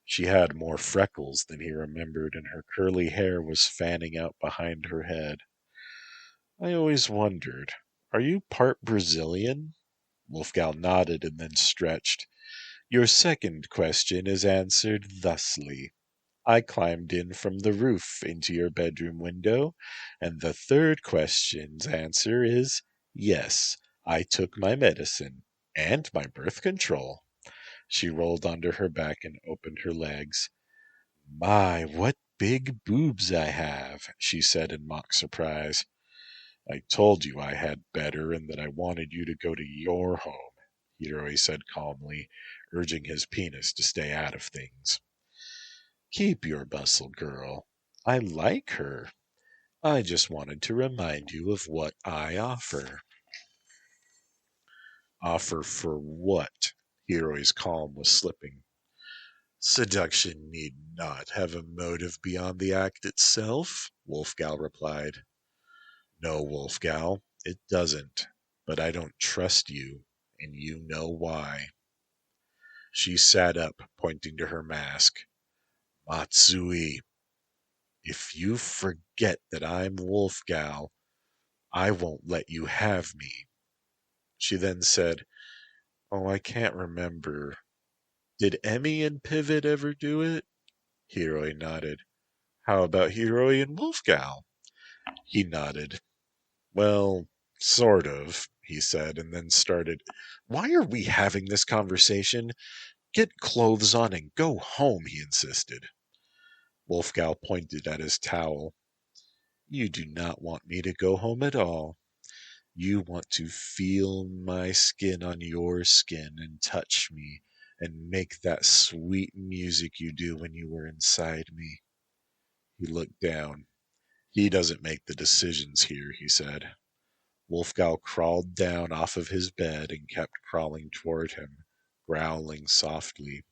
She had more freckles than he remembered, and her curly hair was fanning out behind her head. I always wondered, are you part Brazilian? Wolfgal nodded and then stretched. Your second question is answered thusly. I climbed in from the roof into your bedroom window, and the third question's answer is yes, I took my medicine and my birth control. She rolled onto her back and opened her legs. My, what big boobs I have, she said in mock surprise. I told you I had better and that I wanted you to go to your home, Hiroi said calmly, urging his penis to stay out of things. Keep your bustle, girl. I like her. I just wanted to remind you of what I offer. Offer for what? Hiroi's calm was slipping. Seduction need not have a motive beyond the act itself, Wolfgal replied. No, Wolfgal, it doesn't. But I don't trust you, and you know why. She sat up, pointing to her mask. Matsui, if you forget that I'm Wolfgal, I won't let you have me. She then said, Oh, I can't remember. Did Emmy and Pivot ever do it? Hiroi nodded. How about Hiroi and Wolfgal? He nodded. Well, sort of, he said, and then started. Why are we having this conversation? Get clothes on and go home, he insisted. Wolfgal pointed at his towel. You do not want me to go home at all. You want to feel my skin on your skin and touch me and make that sweet music you do when you were inside me. He looked down. He doesn't make the decisions here, he said. Wolfgal crawled down off of his bed and kept crawling toward him, growling softly.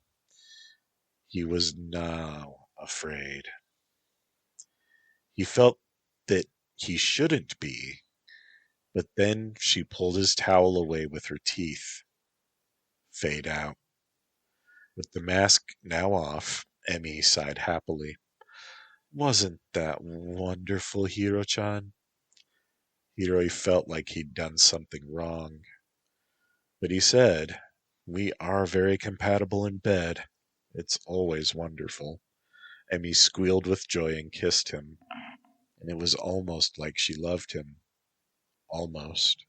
He was now afraid. He felt that he shouldn't be, but then she pulled his towel away with her teeth. Fade out. With the mask now off, Emmy sighed happily. Wasn't that wonderful, Hiro-chan? Hiroi felt like he'd done something wrong. But he said, We are very compatible in bed. It's always wonderful. Emmy squealed with joy and kissed him. And it was almost like she loved him. Almost.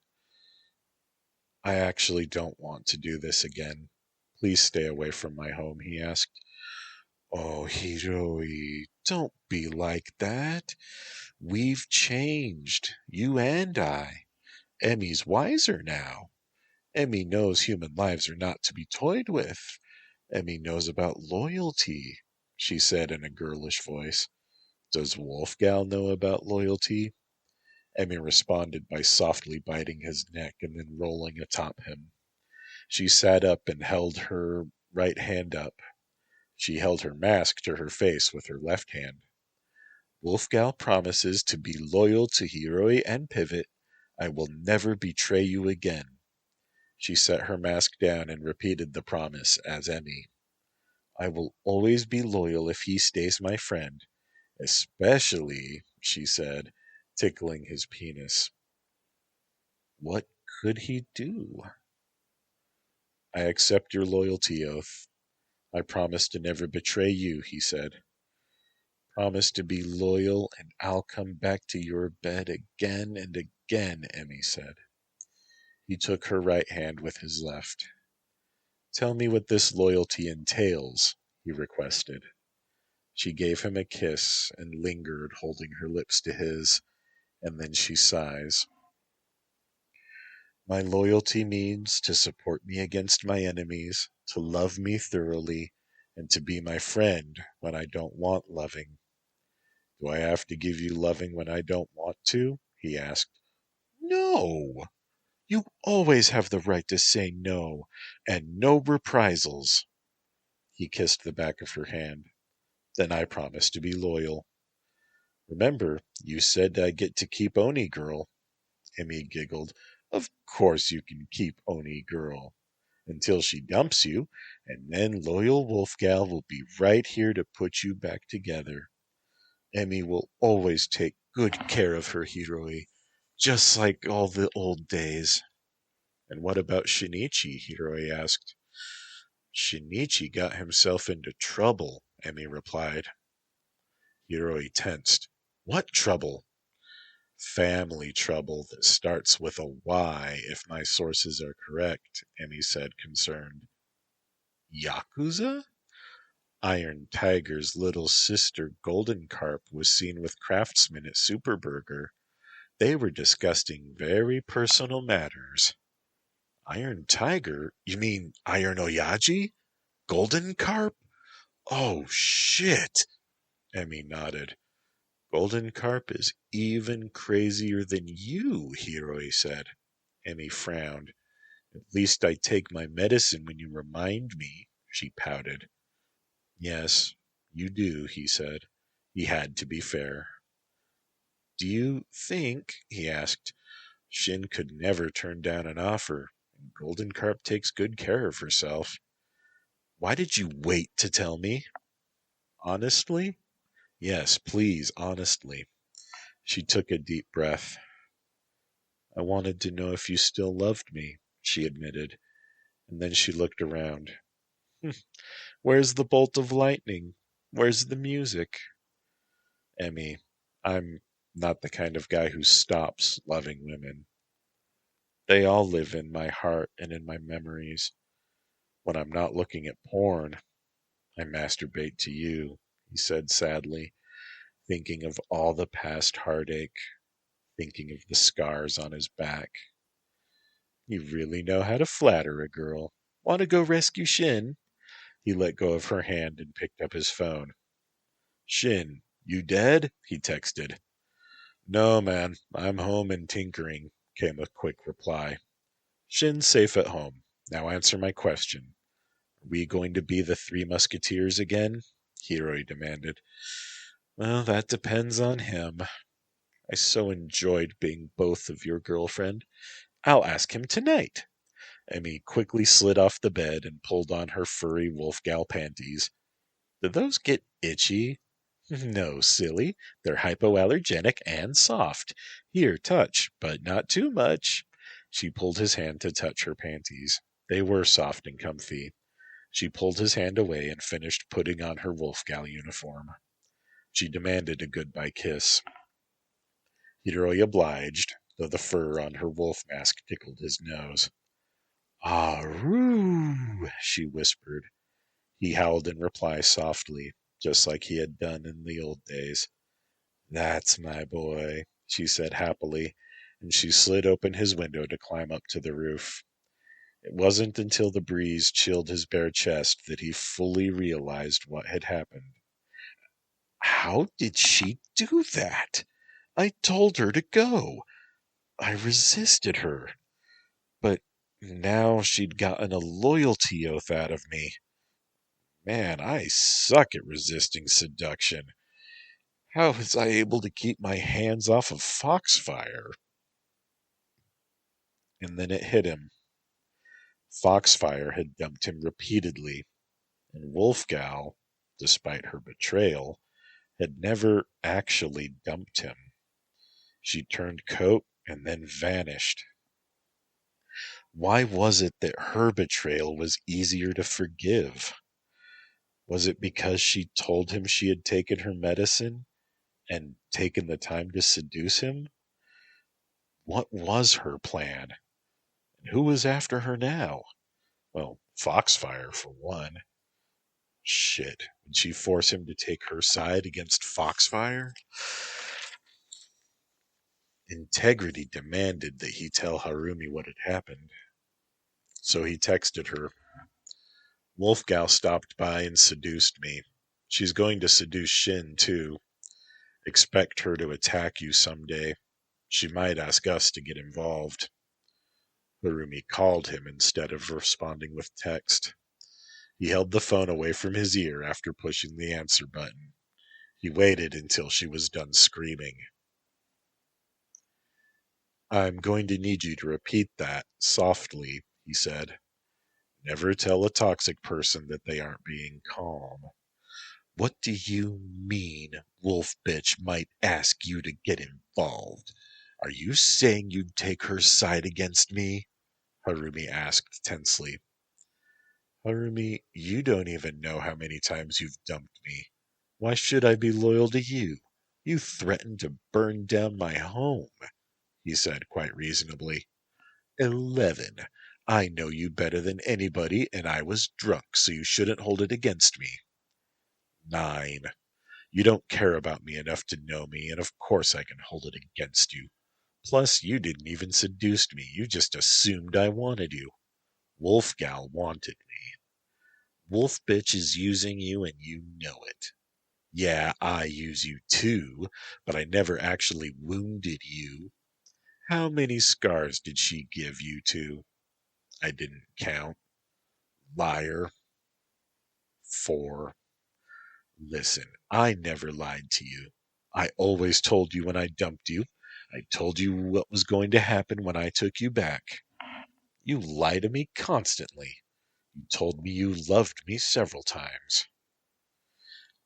I actually don't want to do this again. Please stay away from my home, he asked. Oh, Hiroi, don't be like that. We've changed, you and I. Emmy's wiser now. Emmy knows human lives are not to be toyed with. Emmy knows about loyalty, she said in a girlish voice. Does Wolfgal know about loyalty? Emmy responded by softly biting his neck and then rolling atop him. She sat up and held her right hand up. She held her mask to her face with her left hand. Wolfgal promises to be loyal to Hiroi and Pivot. I will never betray you again. She set her mask down and repeated the promise as Emmy. I will always be loyal if he stays my friend, especially, she said, tickling his penis. What could he do? I accept your loyalty oath. I promise to never betray you, he said. Promise to be loyal and I'll come back to your bed again and again, Emmy said. He took her right hand with his left. Tell me what this loyalty entails, he requested. She gave him a kiss and lingered, holding her lips to his, and then she sighs. My loyalty means to support me against my enemies, to love me thoroughly, and to be my friend when I don't want loving. Do I have to give you loving when I don't want to? He asked. No! You always have the right to say no, and no reprisals. He kissed the back of her hand. Then I promise to be loyal. Remember, you said I get to keep Oni girl. Emmy giggled. Of course you can keep Oni girl. Until she dumps you, and then loyal Wolfgal will be right here to put you back together. Emmy will always take good care of her Hiroi, just like all the old days. And what about Shinichi? Hiroi asked. Shinichi got himself into trouble, Emmy replied. Hiroi tensed. What trouble? Family trouble that starts with a Y, if my sources are correct, Emmy said, concerned. Yakuza? Iron Tiger's little sister Golden Carp was seen with Craftsman at Superburger. They were discussing very personal matters. Iron Tiger? You mean Iron Oyaji? Golden Carp? Oh, shit! Emmy nodded. Golden Carp is even crazier than you, Hiroi said. Emmy frowned. At least I take my medicine when you remind me, she pouted. Yes, you do, he said. He had to be fair. Do you think, he asked, Shin could never turn down an offer? Golden Carp takes good care of herself. Why did you wait to tell me? Honestly? Yes, please, honestly. She took a deep breath. I wanted to know if you still loved me, she admitted, and then she looked around. Where's the bolt of lightning? Where's the music? Emmy, I'm not the kind of guy who stops loving women. They all live in my heart and in my memories. When I'm not looking at porn, I masturbate to you, he said sadly, thinking of all the past heartache, thinking of the scars on his back. You really know how to flatter a girl. Want to go rescue Shin? He let go of her hand and picked up his phone. Shin, you dead? He texted. No, man, I'm home and tinkering, came a quick reply. Shin's safe at home. Now answer my question. Are we going to be the Three Musketeers again? Hiroi demanded. Well, that depends on him. I so enjoyed being both of your girlfriend. I'll ask him tonight. Emmy quickly slid off the bed and pulled on her furry wolfgal panties. Did those get itchy? No, silly. They're hypoallergenic and soft. Here, touch, but not too much. She pulled his hand to touch her panties. They were soft and comfy. She pulled his hand away and finished putting on her wolfgal uniform. She demanded a goodbye kiss. Hiroi obliged, though the fur on her wolf mask tickled his nose. Ah-roo, she whispered. He howled in reply softly, just like he had done in the old days. That's my boy, she said happily, and she slid open his window to climb up to the roof. It wasn't until the breeze chilled his bare chest that he fully realized what had happened. How did she do that? I told her to go. I resisted her. But now she'd gotten a loyalty oath out of me. Man, I suck at resisting seduction. How was I able to keep my hands off of Foxfire? And then it hit him. Foxfire had dumped him repeatedly, and Wolfgal, despite her betrayal, had never actually dumped him. She turned coat and then vanished. Why was it that her betrayal was easier to forgive? Was it because she told him she had taken her medicine and taken the time to seduce him? What was her plan? And who was after her now? Well, Foxfire, for one. Shit. Would she force him to take her side against Foxfire? Integrity demanded that he tell Harumi what had happened. So he texted her. Wolfgal stopped by and seduced me. She's going to seduce Shin, too. Expect her to attack you someday. She might ask us to get involved. Harumi called him instead of responding with text. He held the phone away from his ear after pushing the answer button. He waited until she was done screaming. I'm going to need you to repeat that, softly, he said. Never tell a toxic person that they aren't being calm. What do you mean, Wolf Bitch might ask you to get involved? Are you saying you'd take her side against me? Harumi asked tensely. Harumi, you don't even know how many times you've dumped me. Why should I be loyal to you? You threatened to burn down my home, he said quite reasonably. 11. I know you better than anybody, and I was drunk, so you shouldn't hold it against me. 9. You don't care about me enough to know me, and of course I can hold it against you. Plus, you didn't even seduce me. You just assumed I wanted you. Wolfgal wanted me. Wolf Bitch is using you, and you know it. Yeah, I use you too, but I never actually wounded you. How many scars did she give you two? I didn't count. Liar. 4. Listen, I never lied to you. I always told you when I dumped you. I told you what was going to happen when I took you back. You lie to me constantly. You told me you loved me several times.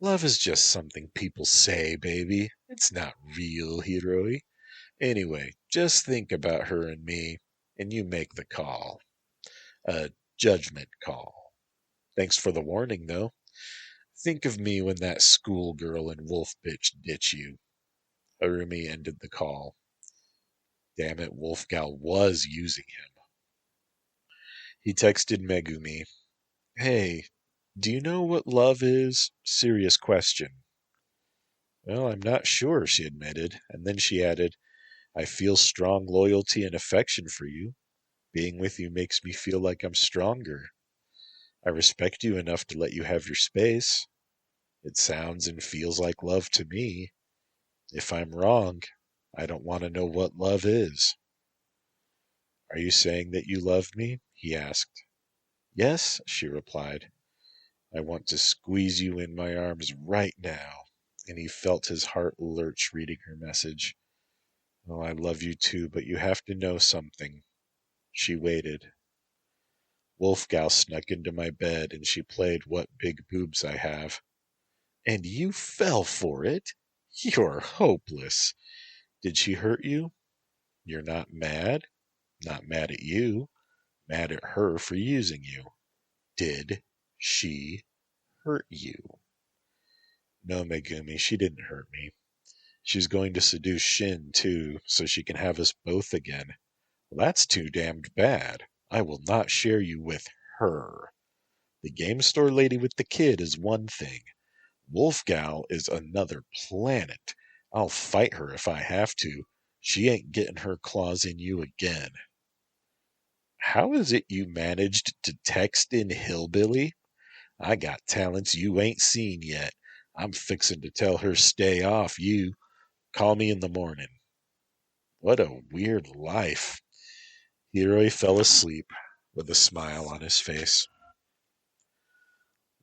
Love is just something people say, baby. It's not real, Hiroi. Anyway, just think about her and me, and you make the call. A judgment call. Thanks for the warning, though. Think of me when that schoolgirl and wolf bitch ditch you. Harumi ended the call. Damn it, Wolfgal was using him. He texted Megumi. Hey, do you know what love is? Serious question. Well, I'm not sure, she admitted, and then she added, I feel strong loyalty and affection for you. Being with you makes me feel like I'm stronger. I respect you enough to let you have your space. It sounds and feels like love to me. If I'm wrong, I don't want to know what love is. Are you saying that you love me? He asked. Yes, she replied. I want to squeeze you in my arms right now. And he felt his heart lurch reading her message. Oh, I love you too, but you have to know something. She waited. Wolfgal snuck into my bed and she played What Big Boobs I Have. And you fell for it? You're hopeless. Did she hurt you? You're not mad? Not mad at you. Mad at her for using you. Did she hurt you? No, Megumi, she didn't hurt me. She's going to seduce Shin, too, so she can have us both again. Well, that's too damned bad. I will not share you with her. The game store lady with the kid is one thing. Wolfgal is another planet. I'll fight her if I have to. She ain't getting her claws in you again. How is it you managed to text in Hillbilly? I got talents you ain't seen yet. I'm fixin' to tell her stay off you. Call me in the morning. What a weird life. Hiroi fell asleep with a smile on his face.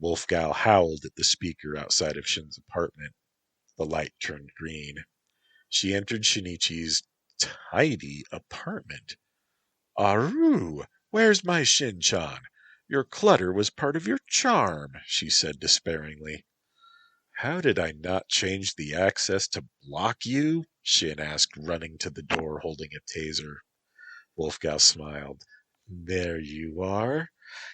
Wolfgal howled at the speaker outside of Shin's apartment. The light turned green. She entered Shinichi's tidy apartment. Aru, where's my Shin-chan? Your clutter was part of your charm, she said despairingly. How did I not change the access to block you? Shin asked, running to the door holding a taser. Wolfgal smiled. There you are.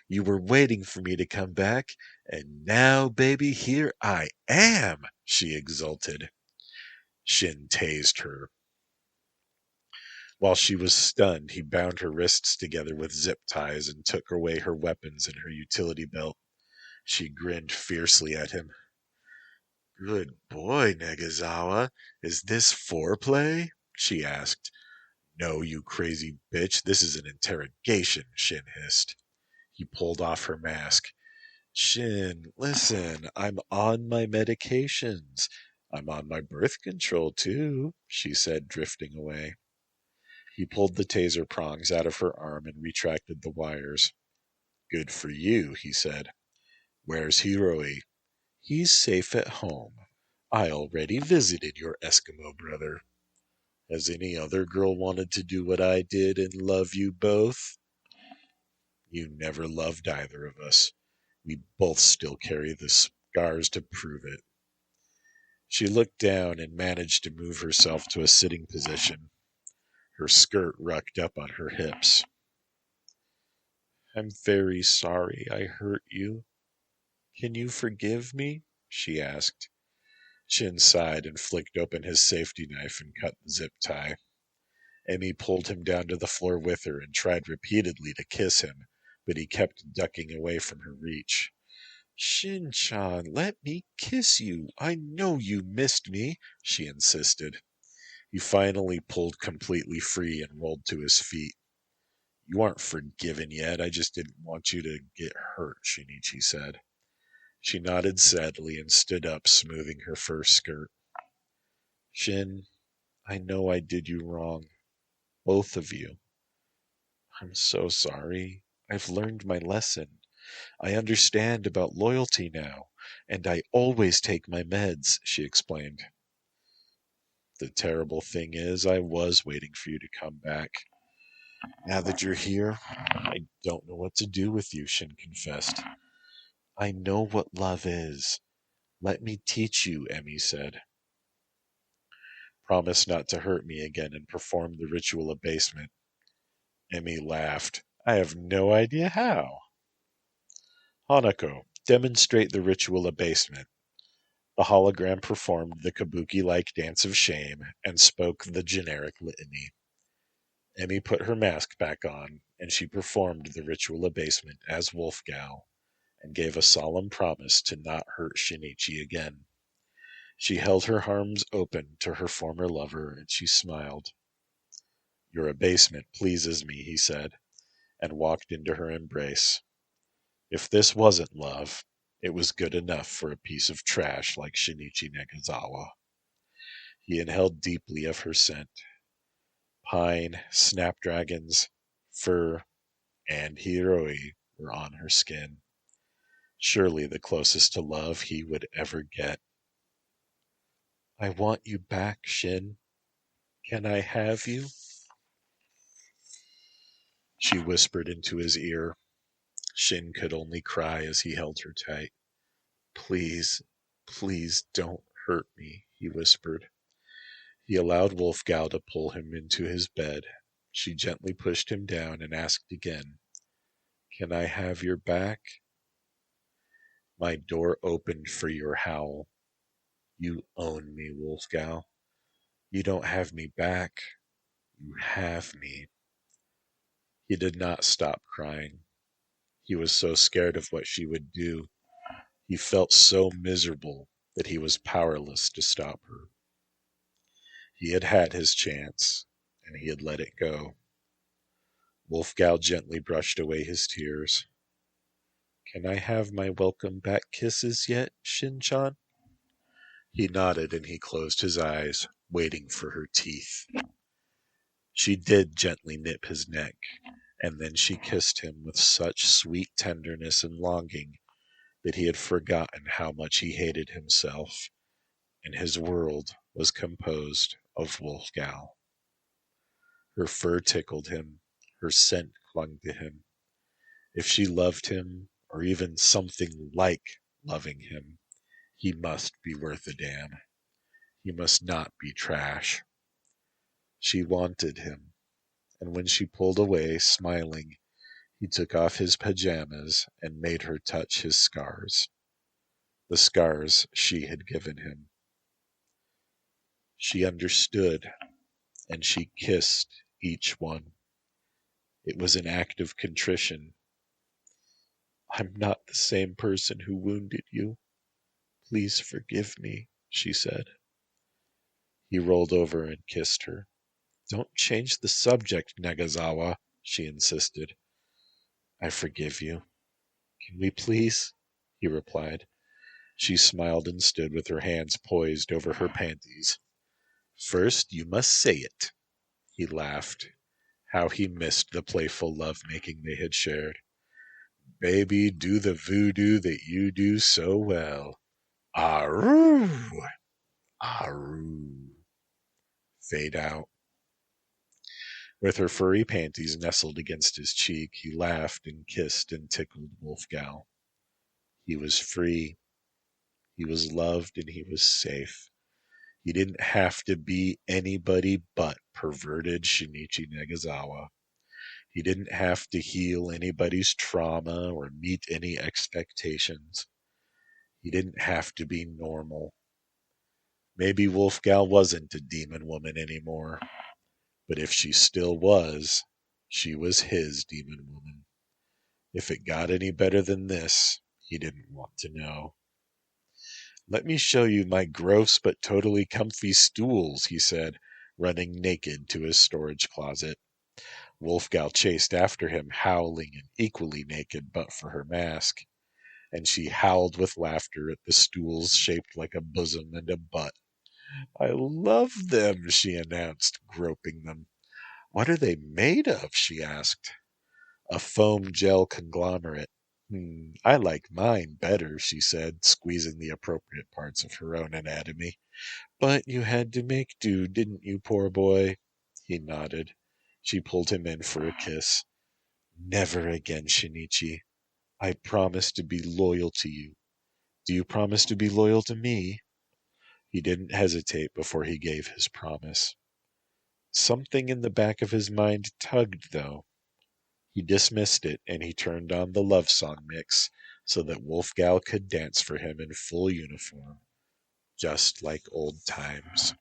You were waiting for me to come back, and now, baby, here I am, she exulted. Shin tased her. While she was stunned, he bound her wrists together with zip ties and took away her weapons and her utility belt. She grinned fiercely at him. Good boy, Negazawa. Is this foreplay? She asked. No, you crazy bitch. This is an interrogation, Shin hissed. He pulled off her mask. Shin, listen, I'm on my medications. I'm on my birth control, too, she said, drifting away. He pulled the taser prongs out of her arm and retracted the wires. Good for you, he said. Where's Hiroi? He's safe at home. I already visited your Eskimo brother. Has any other girl wanted to do what I did and love you both? You never loved either of us. We both still carry the scars to prove it. She looked down and managed to move herself to a sitting position, her skirt rucked up on her hips. I'm very sorry I hurt you. Can you forgive me? She asked. Shin sighed and flicked open his safety knife and cut the zip tie. Emmy pulled him down to the floor with her and tried repeatedly to kiss him, but he kept ducking away from her reach. Shin-chan, let me kiss you. I know you missed me, she insisted. He finally pulled completely free and rolled to his feet. You aren't forgiven yet. I just didn't want you to get hurt, Shinichi said. She nodded sadly and stood up, smoothing her fur skirt. Shin, I know I did you wrong. Both of you. I'm so sorry. I've learned my lesson. I understand about loyalty now, and I always take my meds, she explained. The terrible thing is, I was waiting for you to come back. Now that you're here, I don't know what to do with you, Shin confessed. I know what love is. Let me teach you, Emmy said. Promise not to hurt me again and perform the ritual abasement. Emmy laughed. I have no idea how. Hanako, demonstrate the ritual abasement. The hologram performed the kabuki-like dance of shame and spoke the generic litany. Emmy put her mask back on, and she performed the ritual abasement as Wolfgal, and gave a solemn promise to not hurt Shinichi again. She held her arms open to her former lover, and she smiled. Your abasement pleases me, he said, and walked into her embrace. If this wasn't love, it was good enough for a piece of trash like Shinichi Negazawa. He inhaled deeply of her scent. Pine, snapdragons, fur, and Hiroi were on her skin. Surely the closest to love he would ever get. I want you back, Shin. Can I have you? She whispered into his ear. Shin could only cry as he held her tight. Please, please don't hurt me, he whispered. He allowed Wolfgal to pull him into his bed. She gently pushed him down and asked again, Can I have your back? My door opened for your howl. You own me, Wolfgal. You don't have me back. You have me. He did not stop crying. He was so scared of what she would do. He felt so miserable that he was powerless to stop her. He had had his chance, and he had let it go. Wolfgal gently brushed away his tears. Can I have my welcome back kisses yet, Shin-chan? He nodded and he closed his eyes, waiting for her teeth. She did gently nip his neck, and then she kissed him with such sweet tenderness and longing that he had forgotten how much he hated himself, and his world was composed of Wolfgal. Her fur tickled him, her scent clung to him. If she loved him, or even something like loving him, he must be worth a damn. He must not be trash. She wanted him, and when she pulled away, smiling, he took off his pajamas and made her touch his scars. The scars she had given him. She understood, and she kissed each one. It was an act of contrition. I'm not the same person who wounded you. Please forgive me, she said. He rolled over and kissed her. Don't change the subject, Nagasawa, she insisted. I forgive you. Can we please? He replied. She smiled and stood with her hands poised over her panties. First, you must say it. He laughed. How he missed the playful love-making they had shared. Baby, do the voodoo that you do so well. Aru! Aru. Fade out. With her furry panties nestled against his cheek, he laughed and kissed and tickled Wolfgal. He was free. He was loved and he was safe. He didn't have to be anybody but perverted Shinichi Nagasawa. He didn't have to heal anybody's trauma or meet any expectations. He didn't have to be normal. Maybe Wolfgal wasn't a demon woman anymore, but if she still was, she was his demon woman. If it got any better than this, he didn't want to know. Let me show you my gross but totally comfy stools, he said, running naked to his storage closet. Wolfgal chased after him, howling and equally naked but for her mask, and she howled with laughter at the stools shaped like a bosom and a butt. I love them, she announced, groping them. What are they made of? She asked. A foam gel conglomerate. I like mine better, she said, squeezing the appropriate parts of her own anatomy. But you had to make do, didn't you, poor boy? He nodded. She pulled him in for a kiss. Never again, Shinichi. I promise to be loyal to you. Do you promise to be loyal to me? He didn't hesitate before he gave his promise. Something in the back of his mind tugged, though. He dismissed it, and he turned on the love song mix so that Wolfgal could dance for him in full uniform, just like old times.